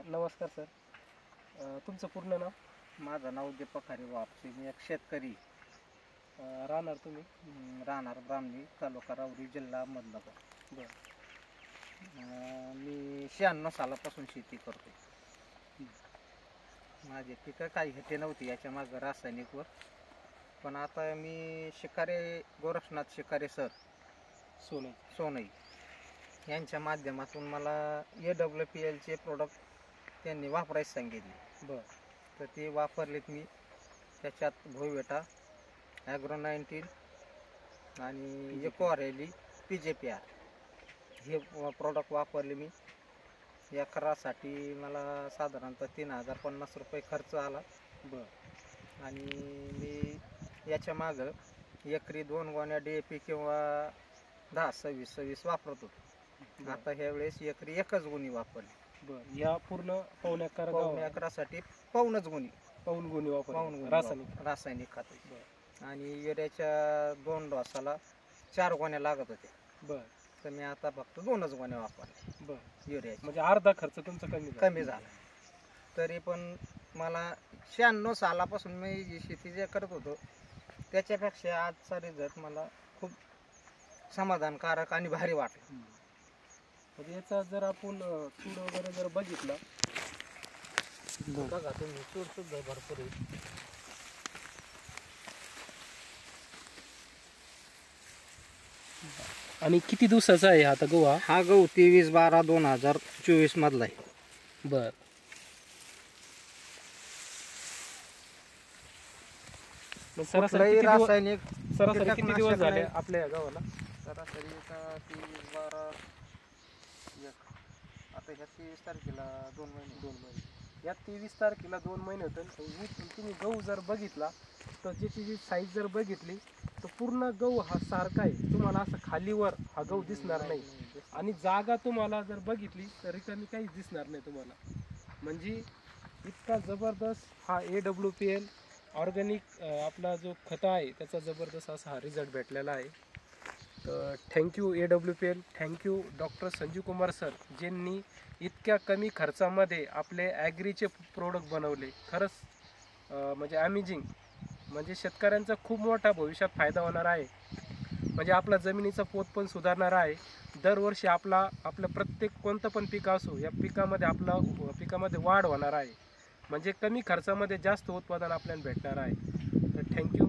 नमस्कार सर. तुमचं पूर्ण नाव? माझं नाव दीपक हरी वापसी. मी एक शेतकरी. राहणार तुम्ही? राहणार ब्राह्मणी, तालुका राऊरी, जिल्हा अहमदनगर. बरं. मी 96 सालापासून शेती करतो. माझे पिकं काही हेटे नव्हती याच्या मागं रासायनिकवर, पण आता मी शिकारे गोरक्षनाथ शिकारे सर सोनई यांच्या माध्यमातून मला AWPLचे प्रोडक्ट त्यांनी वापरायला सांगितले. बरं. तर ते वापरलेत मी. त्याच्यात भोवेटा, ॲग्रो-19 आणि इकोरॅली, PJPR हे प्रोडक्ट वापरले मी. एकरासाठी मला साधारणतः 3050 रुपये खर्च आला. बरं. आणि मी याच्या मागं एकरी 2 गोण्या DAP किंवा 10-26-26 वापरत होतो. आता ह्या वेळेस एकरी एकच गुणी वापरली. बरं. या पूर्ण पाऊण एकरासाठी पाऊणच गुणी वापरली रासायनिक खत. आणि युरियाच्या 2 डोसाला 4 गोण्या लागत होत्या. बरं. तर मी आता फक्त 2च गोण्या वापरल्या. बरं. युरिया म्हणजे अर्धा खर्च तुमचा कमी झाला. तरी पण मला 96 सालापासून मी जी शेती जे करत होतो त्याच्यापेक्षा आजचा रिझल्ट मला खूप समाधानकारक आणि भारी वाटला. म्हणजे याचा जर आपण सूड वगैरे जर बघितलं, बघा तुम्ही, सूड सुद्धा भरपूर आहे. आणि किती दिवसाचा आहे आता गहू? हा गहू 23/12/2024 मधला आहे. बर. सरासरी रासायनिक किती दिवस झाले आपल्या या गावाला? सरासरी 23/12 आता ह्या 23 तारखेला 2 महिने. या 23 तारखेला 2 महिने होते. तुम्ही गहू जर बघितला तर ज्याची जी साईज जर बघितली तर पूर्ण गहू हा सारखा आहे. तुम्हाला असं खालीवर हा गहू दिसणार नाही. आणि जागा तुम्हाला जर बघितली तर रिकामी काहीच दिसणार नाही तुम्हाला. म्हणजे इतका जबरदस्त हा AWPL ऑर्गॅनिक आपला जो खत आहे त्याचा जबरदस्त असा हा रिझल्ट भेटलेला आहे. तर thank you AWPL, thank you doctor Sanjeev Kumar sir, ज्यांनी इतक्या कमी खर्चामध्ये आपले ॲग्रीचे प्रोडक्ट बनवले. खरंच म्हणजे अमेझिंग. म्हणजे शेतकऱ्यांचा खूप मोठा भविष्यात फायदा होणार आहे. म्हणजे आपला जमिनीचा पोत पण सुधारणार आहे. दरवर्षी आपलं प्रत्येक कोणतं पण पीक असो या पिकामध्ये वाढ होणार आहे. म्हणजे कमी खर्चामध्ये जास्त उत्पादन आपल्याला भेटणार आहे. तर थँक्यू.